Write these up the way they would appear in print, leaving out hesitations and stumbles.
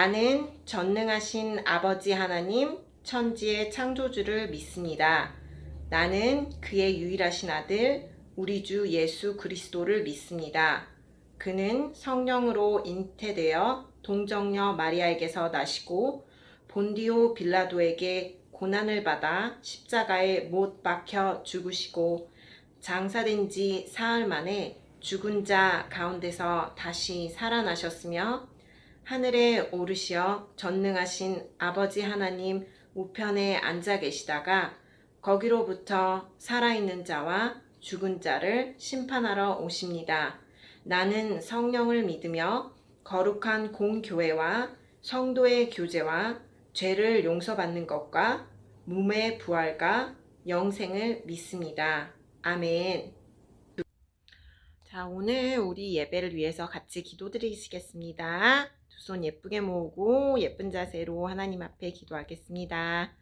나는 전능하신 아버지 하나님, 천지의 창조주를 믿습니다. 나는 그의 유일하신 아들, 우리 주 예수 그리스도를 믿습니다. 그는 성령으로 잉태되어 동정녀 마리아에게서 나시고 본디오 빌라도에게 고난을 받아 십자가에 못 박혀 죽으시고 장사된 지 사흘 만에 죽은 자 가운데서 다시 살아나셨으며 하늘에 오르시어 전능하신 아버지 하나님 우편에 앉아 계시다가 거기로부터 살아있는 자와 죽은 자를 심판하러 오십니다. 나는 성령을 믿으며 거룩한 공교회와 성도의 교제와 죄를 용서받는 것과 몸의 부활과 영생을 믿습니다. 아멘. 자, 오늘 우리 예배를 위해서 같이 기도드리시겠습니다. 두 손 예쁘게 모으고 예쁜 자세로 하나님 앞에 기도하겠습니다.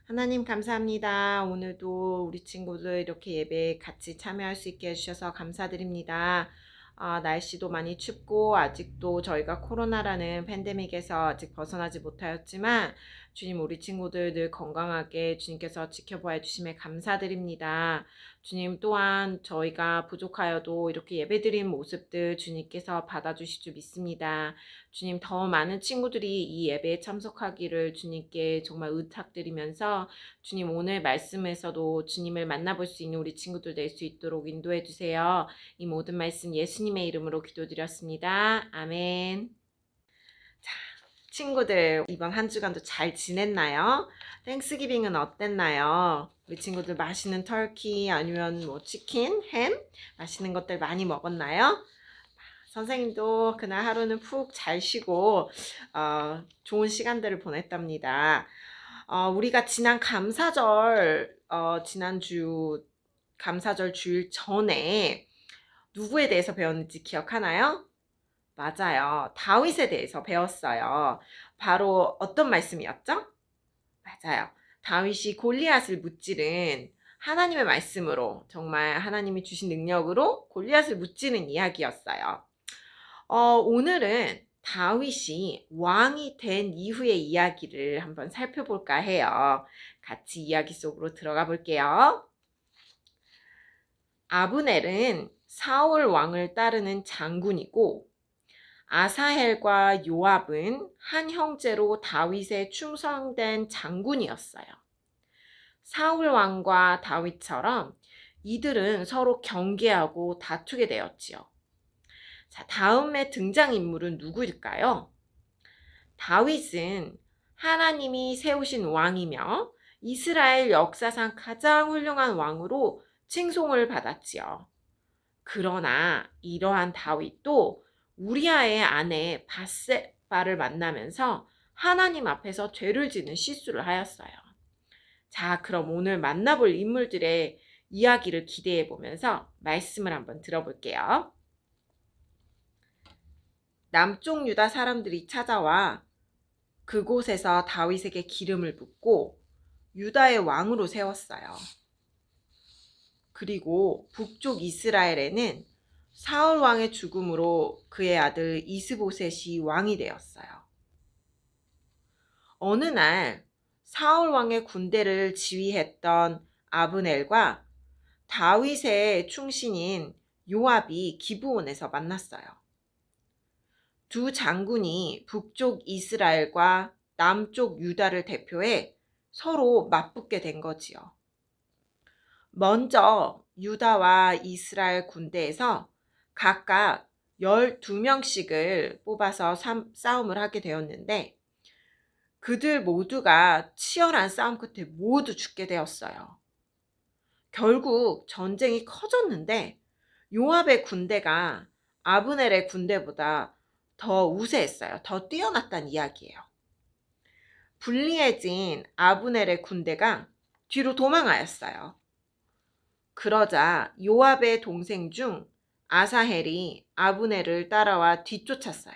하나님 감사합니다. 오늘도 우리 친구들 이렇게 예배에 같이 참여할 수 있게 해주셔서 감사드립니다. 날씨도 많이 춥고 아직도 저희가 코로나라는 팬데믹에서 아직 벗어나지 못하였지만 주님, 우리 친구들 늘 건강하게 주님께서 지켜보아 주심에 감사드립니다. 주님, 또한 저희가 부족하여도 이렇게 예배드린 모습들 주님께서 받아주실 줄 믿습니다. 주님, 더 많은 친구들이 이 예배에 참석하기를 주님께 정말 의탁드리면서 주님, 오늘 말씀에서도 주님을 만나볼 수 있는 우리 친구들 될 수 있도록 인도해 주세요. 이 모든 말씀 예수님의 이름으로 기도드렸습니다. 아멘. 자, 친구들 이번 한 주간도 잘 지냈나요? 땡스기빙은 어땠나요? 우리 친구들 맛있는 터키 아니면 뭐 치킨, 햄 맛있는 것들 많이 먹었나요? 선생님도 그날 하루는 푹 잘 쉬고 좋은 시간들을 보냈답니다. 우리가 지난 감사절 지난주 감사절 주일 전에 누구에 대해서 배웠는지 기억하나요? 맞아요. 다윗에 대해서 배웠어요. 바로 어떤 말씀이었죠? 맞아요. 다윗이 골리앗을 무찌른 하나님의 말씀으로, 정말 하나님이 주신 능력으로 골리앗을 무찌른 이야기였어요. 오늘은 다윗이 왕이 된 이후의 이야기를 한번 살펴볼까 해요. 같이 이야기 속으로 들어가 볼게요. 아브넬은 사울 왕을 따르는 장군이고 아사헬과 요압은 한 형제로 다윗에 충성된 장군이었어요. 사울 왕과 다윗처럼 이들은 서로 경계하고 다투게 되었지요. 자, 다음에 등장인물은 누구일까요? 다윗은 하나님이 세우신 왕이며 이스라엘 역사상 가장 훌륭한 왕으로 칭송을 받았지요. 그러나 이러한 다윗도 우리아의 아내 밧세바를 만나면서 하나님 앞에서 죄를 짓는 실수를 하였어요. 자, 그럼 오늘 만나볼 인물들의 이야기를 기대해 보면서 말씀을 한번 들어볼게요. 남쪽 유다 사람들이 찾아와 그곳에서 다윗에게 기름을 붓고 유다의 왕으로 세웠어요. 그리고 북쪽 이스라엘에는 사울 왕의 죽음으로 그의 아들 이스보셋이 왕이 되었어요. 어느 날 사울 왕의 군대를 지휘했던 아브넬과 다윗의 충신인 요압이 기브온에서 만났어요. 두 장군이 북쪽 이스라엘과 남쪽 유다를 대표해 서로 맞붙게 된 거지요. 먼저 유다와 이스라엘 군대에서 각각 12명씩을 뽑아서 싸움을 하게 되었는데 그들 모두가 치열한 싸움 끝에 모두 죽게 되었어요. 결국 전쟁이 커졌는데 요압의 군대가 아브넬의 군대보다 더 우세했어요. 더 뛰어났다는 이야기예요. 불리해진 아브넬의 군대가 뒤로 도망하였어요. 그러자 요압의 동생 중 아사헬이 아브넬을 따라와 뒤쫓았어요.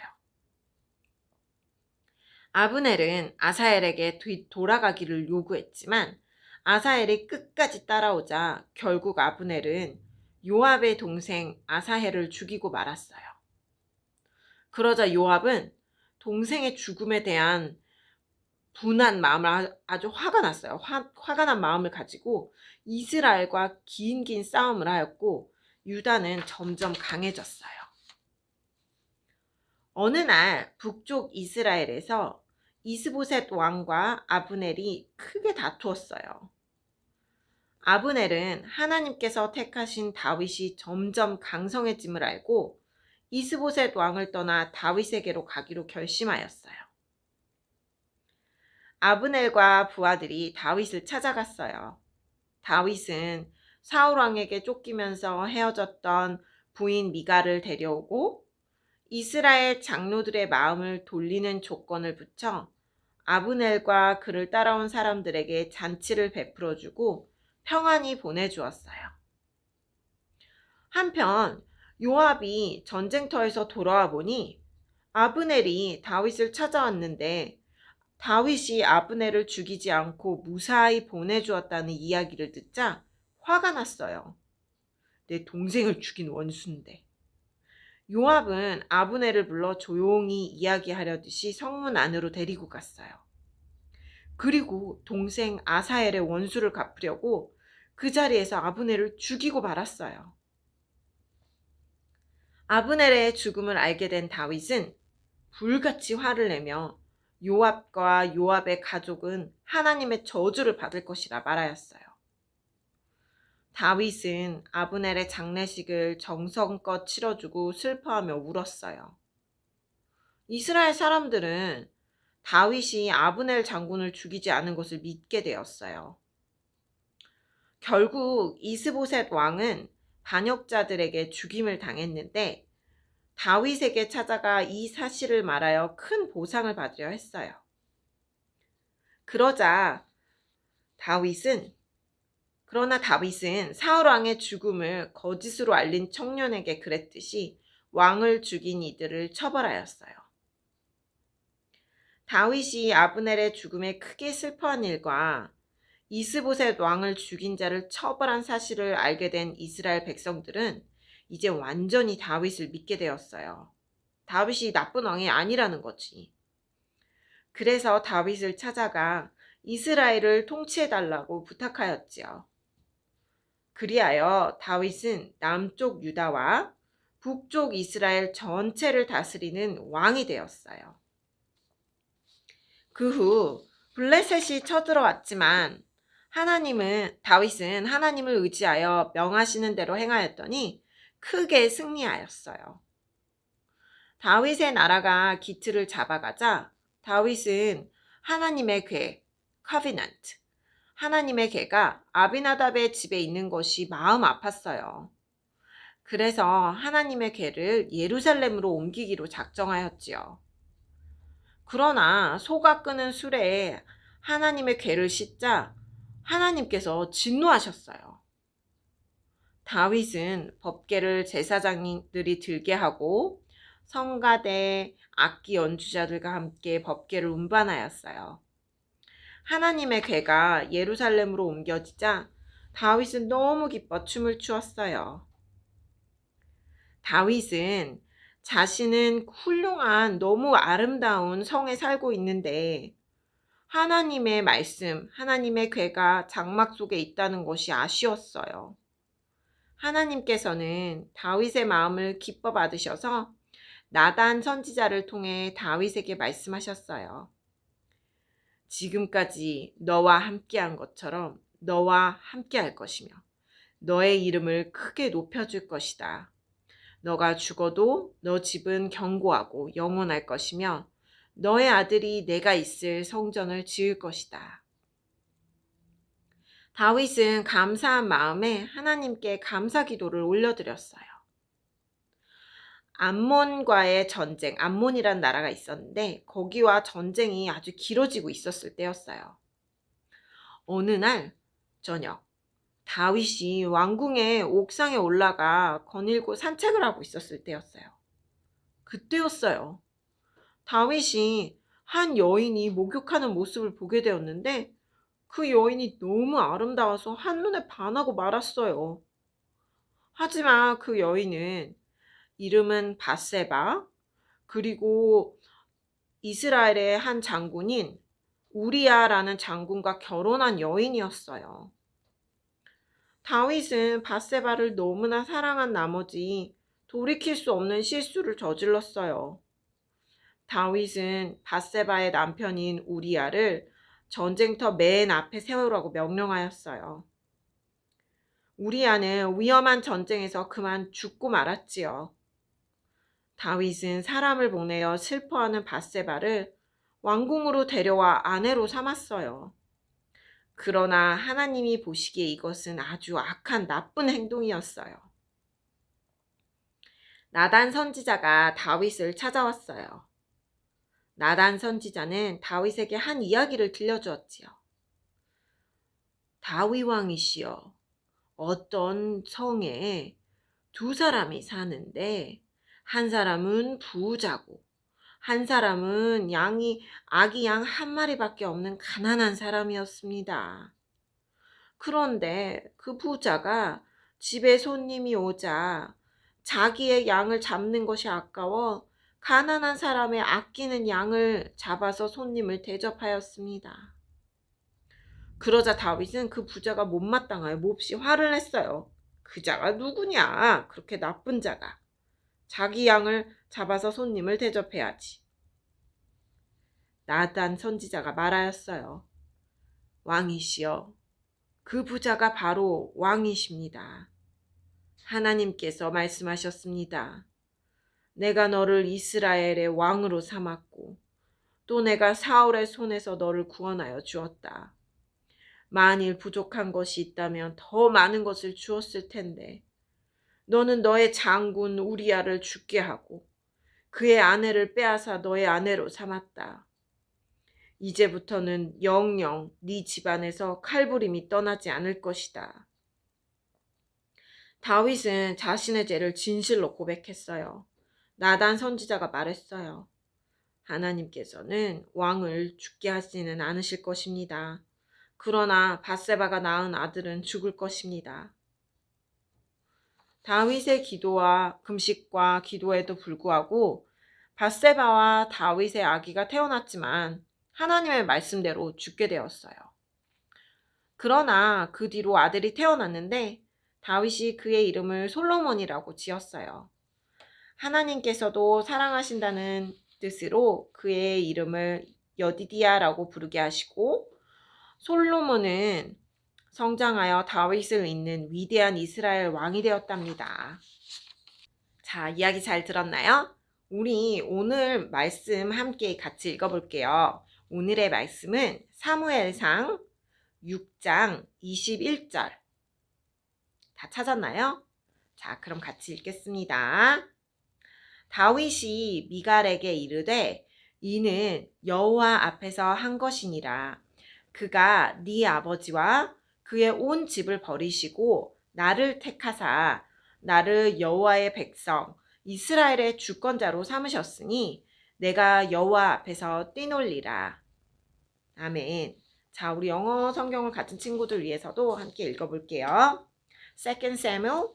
아브넬은 아사헬에게 돌아가기를 요구했지만 아사헬이 끝까지 따라오자 결국 아브넬은 요압의 동생 아사헬을 죽이고 말았어요. 그러자 요압은 동생의 죽음에 대한 분한 마음을 아주 화가 났어요. 화가 난 마음을 가지고 이스라엘과 긴 싸움을 하였고 유다는 점점 강해졌어요. 어느 날 북쪽 이스라엘에서 이스보셋 왕과 아브넬이 크게 다투었어요. 아브넬은 하나님께서 택하신 다윗이 점점 강성해짐을 알고 이스보셋 왕을 떠나 다윗에게로 가기로 결심하였어요. 아브넬과 부하들이 다윗을 찾아갔어요. 다윗은 사울 왕에게 쫓기면서 헤어졌던 부인 미갈을 데려오고 이스라엘 장로들의 마음을 돌리는 조건을 붙여 아브넬과 그를 따라온 사람들에게 잔치를 베풀어주고 평안히 보내주었어요. 한편 요압이 전쟁터에서 돌아와 보니 아브넬이 다윗을 찾아왔는데 다윗이 아브넬을 죽이지 않고 무사히 보내주었다는 이야기를 듣자 화가 났어요. 내 동생을 죽인 원수인데. 요압은 아브넬을 불러 조용히 이야기하려듯이 성문 안으로 데리고 갔어요. 그리고 동생 아사엘의 원수를 갚으려고 그 자리에서 아브넬을 죽이고 말았어요. 아브넬의 죽음을 알게 된 다윗은 불같이 화를 내며 요압과 요압의 가족은 하나님의 저주를 받을 것이라 말하였어요. 다윗은 아브넬의 장례식을 정성껏 치러주고 슬퍼하며 울었어요. 이스라엘 사람들은 다윗이 아브넬 장군을 죽이지 않은 것을 믿게 되었어요. 결국 이스보셋 왕은 반역자들에게 죽임을 당했는데 다윗에게 찾아가 이 사실을 말하여 큰 보상을 받으려 했어요. 그러나 다윗은 사울 왕의 죽음을 거짓으로 알린 청년에게 그랬듯이 왕을 죽인 이들을 처벌하였어요. 다윗이 아브넬의 죽음에 크게 슬퍼한 일과 이스보셋 왕을 죽인 자를 처벌한 사실을 알게 된 이스라엘 백성들은 이제 완전히 다윗을 믿게 되었어요. 다윗이 나쁜 왕이 아니라는 거지. 그래서 다윗을 찾아가 이스라엘을 통치해달라고 부탁하였지요. 그리하여 다윗은 남쪽 유다와 북쪽 이스라엘 전체를 다스리는 왕이 되었어요. 그 후 블레셋이 쳐들어왔지만 다윗은 하나님을 의지하여 명하시는 대로 행하였더니 크게 승리하였어요. 다윗의 나라가 기틀을 잡아가자 다윗은 하나님의 궤, covenant, 하나님의 궤가 아비나답의 집에 있는 것이 마음 아팠어요. 그래서 하나님의 궤를 예루살렘으로 옮기기로 작정하였지요. 그러나 소가 끄는 수레에 하나님의 궤를 싣자 하나님께서 진노하셨어요. 다윗은 법궤를 제사장들이 들게 하고 성가대, 악기 연주자들과 함께 법궤를 운반하였어요. 하나님의 궤가 예루살렘으로 옮겨지자 다윗은 너무 기뻐 춤을 추었어요. 다윗은 자신은 훌륭한 너무 아름다운 성에 살고 있는데 하나님의 말씀, 하나님의 궤가 장막 속에 있다는 것이 아쉬웠어요. 하나님께서는 다윗의 마음을 기뻐 받으셔서 나단 선지자를 통해 다윗에게 말씀하셨어요. 지금까지 너와 함께한 것처럼 너와 함께할 것이며 너의 이름을 크게 높여줄 것이다. 너가 죽어도 너 집은 견고하고 영원할 것이며 너의 아들이 내가 있을 성전을 지을 것이다. 다윗은 감사한 마음에 하나님께 감사 기도를 올려드렸어요. 암몬과의 전쟁, 암몬이란 나라가 있었는데 거기와 전쟁이 아주 길어지고 있었을 때였어요. 어느 날 저녁 다윗이 왕궁의 옥상에 올라가 거닐고 산책을 하고 있었을 때였어요. 그때였어요. 다윗이 한 여인이 목욕하는 모습을 보게 되었는데 그 여인이 너무 아름다워서 한눈에 반하고 말았어요. 하지만 그 여인은 이름은 밧세바, 그리고 이스라엘의 한 장군인 우리아라는 장군과 결혼한 여인이었어요. 다윗은 밧세바를 너무나 사랑한 나머지 돌이킬 수 없는 실수를 저질렀어요. 다윗은 밧세바의 남편인 우리아를 전쟁터 맨 앞에 세우라고 명령하였어요. 우리아는 위험한 전쟁에서 그만 죽고 말았지요. 다윗은 사람을 보내어 슬퍼하는 밧세바를 왕궁으로 데려와 아내로 삼았어요. 그러나 하나님이 보시기에 이것은 아주 악한 나쁜 행동이었어요. 나단 선지자가 다윗을 찾아왔어요. 나단 선지자는 다윗에게 한 이야기를 들려주었지요. 다윗 왕이시여, 어떤 성에 두 사람이 사는데 한 사람은 부자고 한 사람은 아기 양 한 마리밖에 없는 가난한 사람이었습니다. 그런데 그 부자가 집에 손님이 오자 자기의 양을 잡는 것이 아까워 가난한 사람의 아끼는 양을 잡아서 손님을 대접하였습니다. 그러자 다윗은 그 부자가 못마땅하여 몹시 화를 냈어요. 그 자가 누구냐? 그렇게 나쁜 자가. 자기 양을 잡아서 손님을 대접해야지. 나단 선지자가 말하였어요. 왕이시여, 그 부자가 바로 왕이십니다. 하나님께서 말씀하셨습니다. 내가 너를 이스라엘의 왕으로 삼았고 또 내가 사울의 손에서 너를 구원하여 주었다. 만일 부족한 것이 있다면 더 많은 것을 주었을 텐데 너는 너의 장군 우리아를 죽게 하고 그의 아내를 빼앗아 너의 아내로 삼았다. 이제부터는 영영 네 집안에서 칼부림이 떠나지 않을 것이다. 다윗은 자신의 죄를 진실로 고백했어요. 나단 선지자가 말했어요. 하나님께서는 왕을 죽게 하지는 않으실 것입니다. 그러나 밧세바가 낳은 아들은 죽을 것입니다. 다윗의 기도와 금식과 기도에도 불구하고 밧세바와 다윗의 아기가 태어났지만 하나님의 말씀대로 죽게 되었어요. 그러나 그 뒤로 아들이 태어났는데 다윗이 그의 이름을 솔로몬이라고 지었어요. 하나님께서도 사랑하신다는 뜻으로 그의 이름을 여디디야라고 부르게 하시고 솔로몬은 성장하여 다윗을 잇는 위대한 이스라엘 왕이 되었답니다. 자, 이야기 잘 들었나요? 우리 오늘 말씀 함께 같이 읽어볼게요. 오늘의 말씀은 사무엘상 6장 21절. 다 찾았나요? 자, 그럼 같이 읽겠습니다. 다윗이 미갈에게 이르되 이는 여호와 앞에서 한 것이니라. 그가 네 아버지와 그의 온 집을 버리시고 나를 택하사 나를 여호와의 백성 이스라엘의 주권자로 삼으셨으니 내가 여호와 앞에서 뛰놀리라. 아멘. 자, 우리 영어 성경을 가진 친구들 위해서도 함께 읽어볼게요. Second Samuel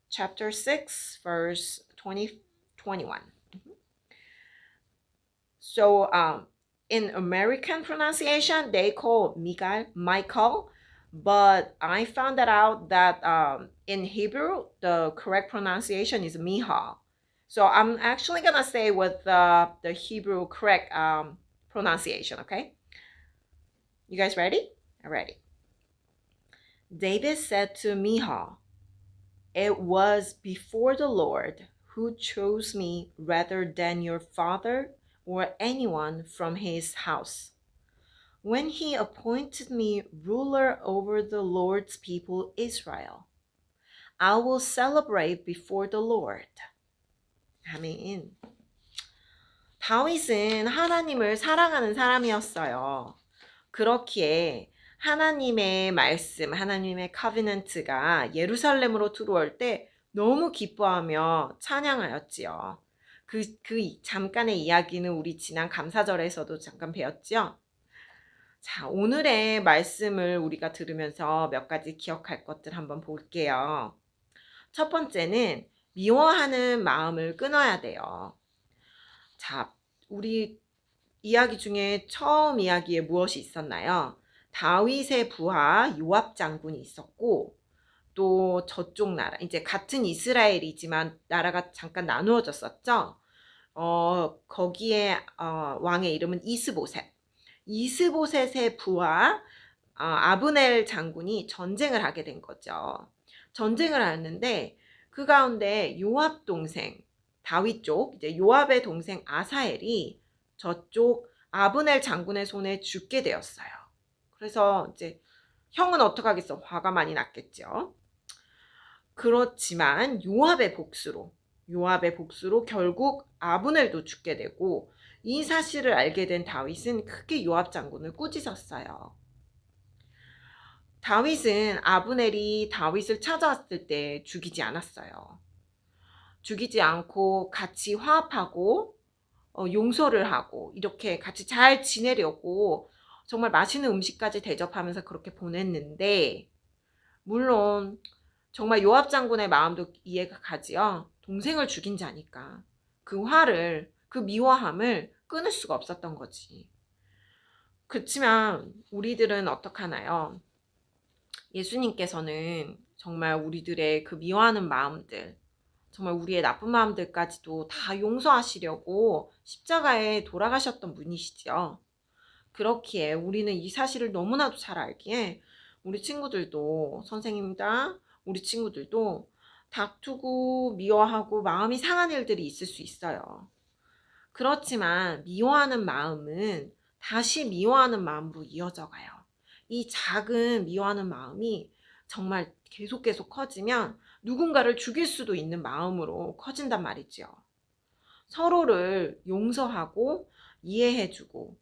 chapter 6 verse 20, 21. So in American pronunciation, they call Michael, but I found that out that in Hebrew, the correct pronunciation is Miha. So I'm actually gonna say with the Hebrew correct pronunciation, okay? You guys ready? Ready. David said to Miha, "It was before the Lord who chose me rather than your father or anyone from his house, when he appointed me ruler over the Lord's people Israel. I will celebrate before the Lord." 아멘. 다윗은 하나님을 사랑하는 사람이었어요. 그렇기에 하나님의 말씀, 하나님의 커비넌트가 예루살렘으로 들어올 때 너무 기뻐하며 찬양하였지요. 그 잠깐의 이야기는 우리 지난 감사절에서도 잠깐 배웠죠. 자, 오늘의 말씀을 우리가 들으면서 몇 가지 기억할 것들 한번 볼게요. 첫 번째는 미워하는 마음을 끊어야 돼요. 자, 우리 이야기 중에 처음 이야기에 무엇이 있었나요? 다윗의 부하 요압 장군이 있었고, 또 저쪽 나라, 이제 같은 이스라엘이지만 나라가 잠깐 나누어졌었죠. 거기에 왕의 이름은 이스보셋. 이스보셋의 부하 아브넬 장군이 전쟁을 하게 된 거죠. 전쟁을 하는데 그 가운데 요압 동생 다윗 쪽, 이제 요압의 동생 아사엘이 저쪽 아브넬 장군의 손에 죽게 되었어요. 그래서 이제 형은 어떡하겠어? 화가 많이 났겠죠. 그렇지만 요압의 복수로 결국 아브넬도 죽게 되고, 이 사실을 알게 된 다윗은 크게 요압 장군을 꾸짖었어요. 다윗은 아브넬이 다윗을 찾아왔을 때 죽이지 않았어요. 죽이지 않고 같이 화합하고 용서를 하고 이렇게 같이 잘 지내려고 정말 맛있는 음식까지 대접하면서 그렇게 보냈는데, 물론 정말 요압 장군의 마음도 이해가 가지요. 동생을 죽인 자니까 그 화를, 그 미워함을 끊을 수가 없었던 거지. 그렇지만 우리들은 어떡하나요? 예수님께서는 정말 우리들의 그 미워하는 마음들, 정말 우리의 나쁜 마음들까지도 다 용서하시려고 십자가에 돌아가셨던 분이시죠. 그렇기에 우리는 이 사실을 너무나도 잘 알기에 우리 친구들도, 선생님이다, 우리 친구들도 다투고 미워하고 마음이 상한 일들이 있을 수 있어요. 그렇지만 미워하는 마음은 다시 미워하는 마음으로 이어져 가요. 이 작은 미워하는 마음이 정말 계속 커지면 누군가를 죽일 수도 있는 마음으로 커진단 말이죠. 서로를 용서하고 이해해주고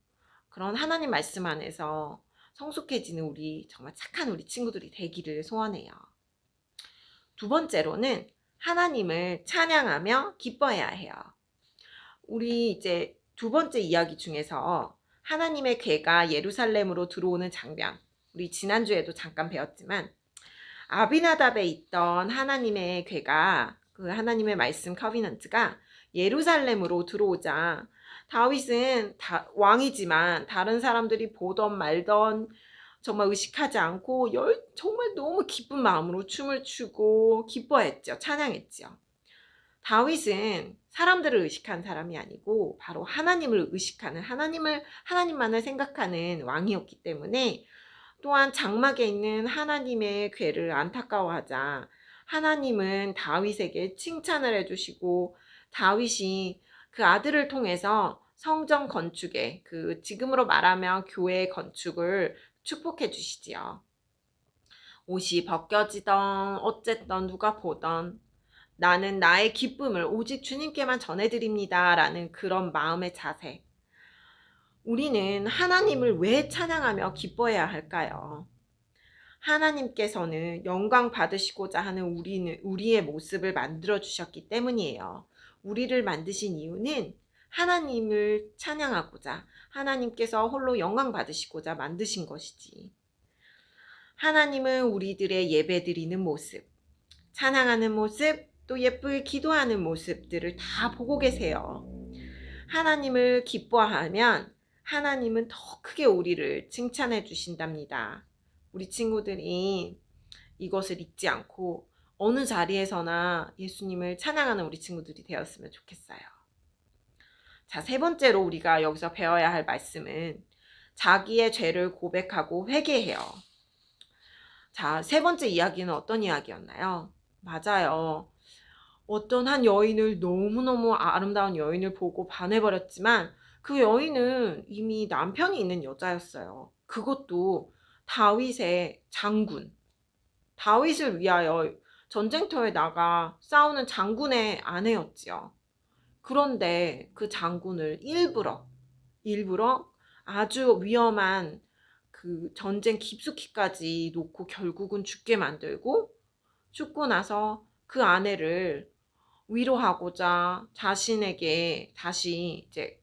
그런 하나님 말씀 안에서 성숙해지는 우리 정말 착한 우리 친구들이 되기를 소원해요. 두 번째로는 하나님을 찬양하며 기뻐해야 해요. 우리 이제 두 번째 이야기 중에서 하나님의 궤가 예루살렘으로 들어오는 장면, 우리 지난주에도 잠깐 배웠지만 아비나답에 있던 하나님의 궤가, 그 하나님의 말씀 커비넌트가 예루살렘으로 들어오자 다윗은 왕이지만 다른 사람들이 보던 말던 정말 의식하지 않고 정말 너무 기쁜 마음으로 춤을 추고 기뻐했죠. 찬양했죠. 다윗은 사람들을 의식한 사람이 아니고 바로 하나님을 의식하는, 하나님만을 생각하는 왕이었기 때문에, 또한 장막에 있는 하나님의 궤를 안타까워하자 하나님은 다윗에게 칭찬을 해주시고 다윗이 그 아들을 통해서 성전 건축에, 그 지금으로 말하면 교회 건축을 축복해 주시지요. 옷이 벗겨지던 어쨌든 누가 보던 나는 나의 기쁨을 오직 주님께만 전해드립니다 라는 그런 마음의 자세. 우리는 하나님을 왜 찬양하며 기뻐해야 할까요? 하나님께서는 영광 받으시고자 하는 우리의 모습을 만들어 주셨기 때문이에요. 우리를 만드신 이유는 하나님을 찬양하고자, 하나님께서 홀로 영광 받으시고자 만드신 것이지. 하나님은 우리들의 예배드리는 모습, 찬양하는 모습, 또 예쁘게 기도하는 모습들을 다 보고 계세요. 하나님을 기뻐하면 하나님은 더 크게 우리를 칭찬해 주신답니다. 우리 친구들이 이것을 잊지 않고 어느 자리에서나 예수님을 찬양하는 우리 친구들이 되었으면 좋겠어요. 자, 세 번째로 우리가 여기서 배워야 할 말씀은 자기의 죄를 고백하고 회개해요. 자, 세 번째 이야기는 어떤 이야기였나요? 맞아요. 어떤 한 여인을, 너무너무 아름다운 여인을 보고 반해버렸지만 그 여인은 이미 남편이 있는 여자였어요. 그것도 다윗의 장군, 다윗을 위하여 전쟁터에 나가 싸우는 장군의 아내였지요. 그런데 그 장군을 일부러 아주 위험한 그 전쟁 깊숙이까지 놓고 결국은 죽게 만들고, 죽고 나서 그 아내를 위로하고자 자신에게 다시 이제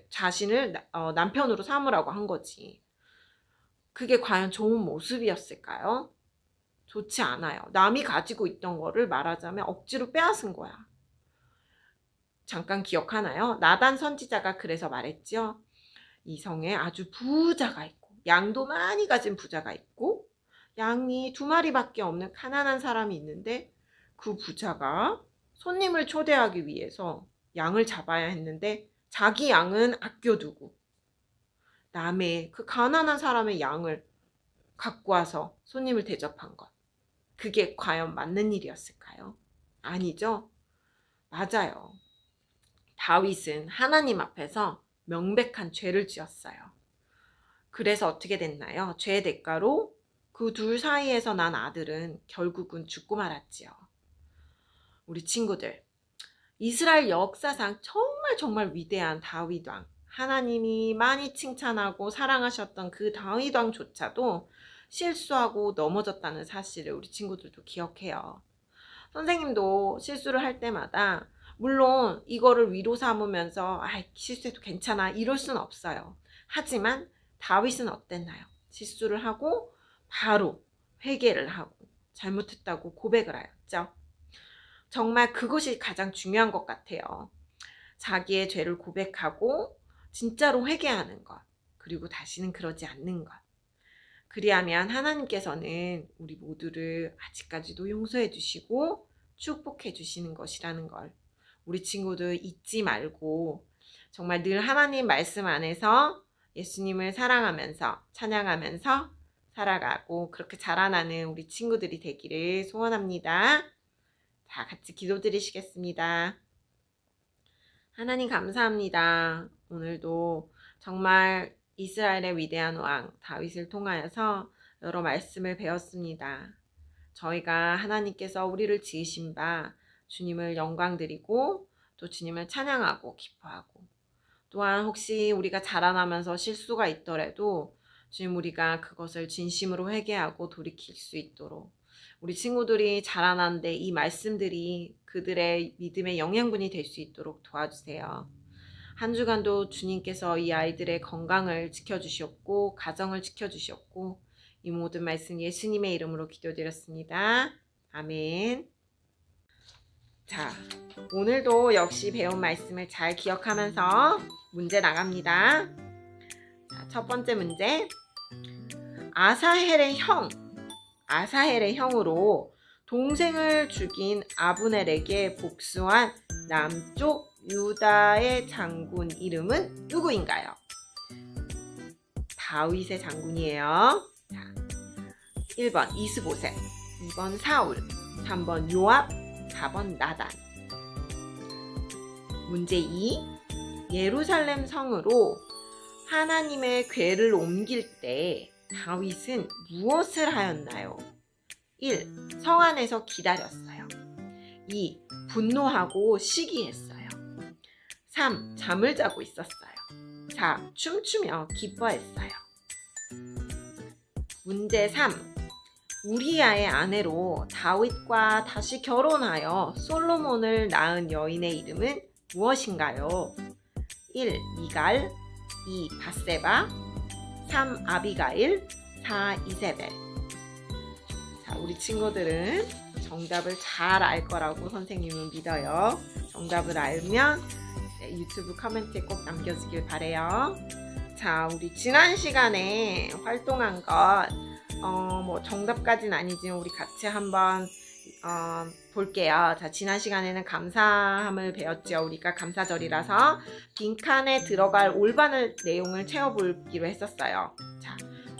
자신을 남편으로 삼으라고 한 거지. 그게 과연 좋은 모습이었을까요? 좋지 않아요. 남이 가지고 있던 거를 말하자면 억지로 빼앗은 거야. 잠깐 기억하나요? 나단 선지자가 그래서 말했죠. 이 성에 아주 부자가 있고 양도 많이 가진 부자가 있고 양이 2마리밖에 없는 가난한 사람이 있는데 그 부자가 손님을 초대하기 위해서 양을 잡아야 했는데 자기 양은 아껴두고 남의 그 가난한 사람의 양을 갖고 와서 손님을 대접한 것. 그게 과연 맞는 일이었을까요? 아니죠? 맞아요. 다윗은 하나님 앞에서 명백한 죄를 지었어요. 그래서 어떻게 됐나요? 죄의 대가로 그 둘 사이에서 난 아들은 결국은 죽고 말았지요. 우리 친구들, 이스라엘 역사상 정말 위대한 다윗 왕, 하나님이 많이 칭찬하고 사랑하셨던 그 다윗 왕조차도 실수하고 넘어졌다는 사실을 우리 친구들도 기억해요. 선생님도 실수를 할 때마다 물론 이거를 위로 삼으면서 실수해도 괜찮아 이럴 수는 없어요. 하지만 다윗은 어땠나요? 실수를 하고 바로 회개를 하고 잘못했다고 고백을 하였죠. 정말 그것이 가장 중요한 것 같아요. 자기의 죄를 고백하고 진짜로 회개하는 것, 그리고 다시는 그러지 않는 것. 그리하면 하나님께서는 우리 모두를 아직까지도 용서해 주시고 축복해 주시는 것이라는 걸 우리 친구들 잊지 말고 정말 늘 하나님 말씀 안에서 예수님을 사랑하면서 찬양하면서 살아가고 그렇게 자라나는 우리 친구들이 되기를 소원합니다. 자, 같이 기도드리시겠습니다. 하나님 감사합니다. 오늘도 정말 이스라엘의 위대한 왕 다윗을 통하여서 여러 말씀을 배웠습니다. 저희가 하나님께서 우리를 지으신 바 주님을 영광드리고 또 주님을 찬양하고 기뻐하고 또한 혹시 우리가 자라나면서 실수가 있더라도 주님 우리가 그것을 진심으로 회개하고 돌이킬 수 있도록 우리 친구들이 자라나는데 이 말씀들이 그들의 믿음의 영양분이 될 수 있도록 도와주세요. 한 주간도 주님께서 이 아이들의 건강을 지켜주셨고 가정을 지켜주셨고 이 모든 말씀 예수님의 이름으로 기도드렸습니다. 아멘. 자, 오늘도 역시 배운 말씀을 잘 기억하면서 문제 나갑니다. 자, 첫 번째 문제. 아사헬의 형으로 동생을 죽인 아브넬에게 복수한 남쪽 유다의 장군 이름은 누구인가요? 다윗의 장군이에요. 자, 1번 이스보셋, 2번 사울, 3번 요압, 4번 나단. 문제 2. 예루살렘 성으로 하나님의 궤를 옮길 때 다윗은 무엇을 하였나요? 1. 성 안에서 기다렸어요. 2. 분노하고 시기했어요. 3. 잠을 자고 있었어요. 4. 춤추며 기뻐했어요. 문제 3. 우리야의 아내로 다윗과 다시 결혼하여 솔로몬을 낳은 여인의 이름은 무엇인가요? 1. 미갈, 2. 밧세바, 3. 아비가일, 4. 이세벨. 자, 우리 친구들은 정답을 잘 알 거라고 선생님은 믿어요. 정답을 알면 유튜브 코멘트에 꼭 남겨주길 바래요. 자, 우리 지난 시간에 활동한 것 정답까지는 아니지만 우리 같이 한번 볼게요. 자, 지난 시간에는 감사함을 배웠죠. 우리가 감사절이라서 빈칸에 들어갈 올바른 내용을 채워보기로 했었어요. 자,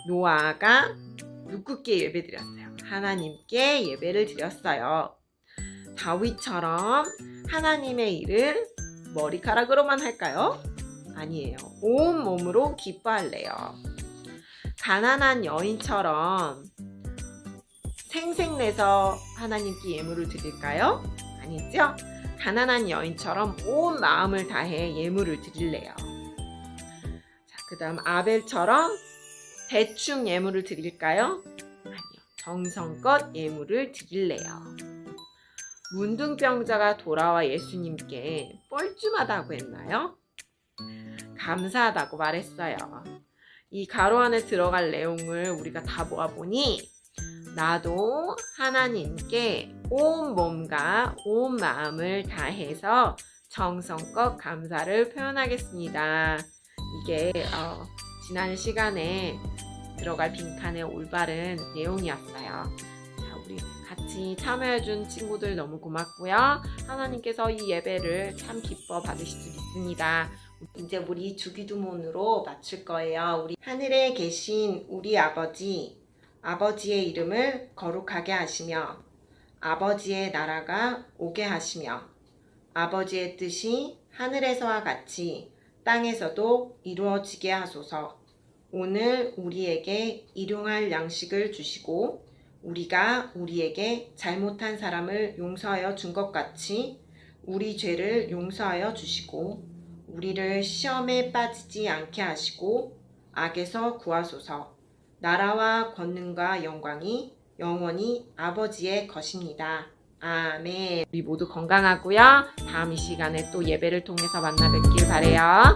노아가 누구께 예배드렸어요? 하나님께 예배를 드렸어요. 다윗처럼 하나님의 일을 머리카락으로만 할까요? 아니에요. 온 몸으로 기뻐할래요. 가난한 여인처럼 생색내서 하나님께 예물을 드릴까요? 아니죠? 가난한 여인처럼 온 마음을 다해 예물을 드릴래요. 자, 그 다음 아벨처럼 대충 예물을 드릴까요? 아니요. 정성껏 예물을 드릴래요. 문둥병자가 돌아와 예수님께 뻘쭘하다고 했나요? 감사하다고 말했어요. 이 가로 안에 들어갈 내용을 우리가 다 모아보니 나도 하나님께 온 몸과 온 마음을 다해서 정성껏 감사를 표현하겠습니다. 이게 지난 시간에 들어갈 빈칸의 올바른 내용이었어요. 자, 우리 같이 참여해준 친구들 너무 고맙고요. 하나님께서 이 예배를 참 기뻐 받으실 수 있습니다. 이제 우리 주기도문으로 마칠 거예요. 우리 하늘에 계신 우리 아버지, 아버지의 이름을 거룩하게 하시며 아버지의 나라가 오게 하시며 아버지의 뜻이 하늘에서와 같이 땅에서도 이루어지게 하소서. 오늘 우리에게 일용할 양식을 주시고 우리가 우리에게 잘못한 사람을 용서하여 준 것 같이 우리 죄를 용서하여 주시고 우리를 시험에 빠지지 않게 하시고 악에서 구하소서. 나라와 권능과 영광이 영원히 아버지의 것입니다. 아멘. 우리 모두 건강하고요. 다음 이 시간에 또 예배를 통해서 만나 뵙길 바래요.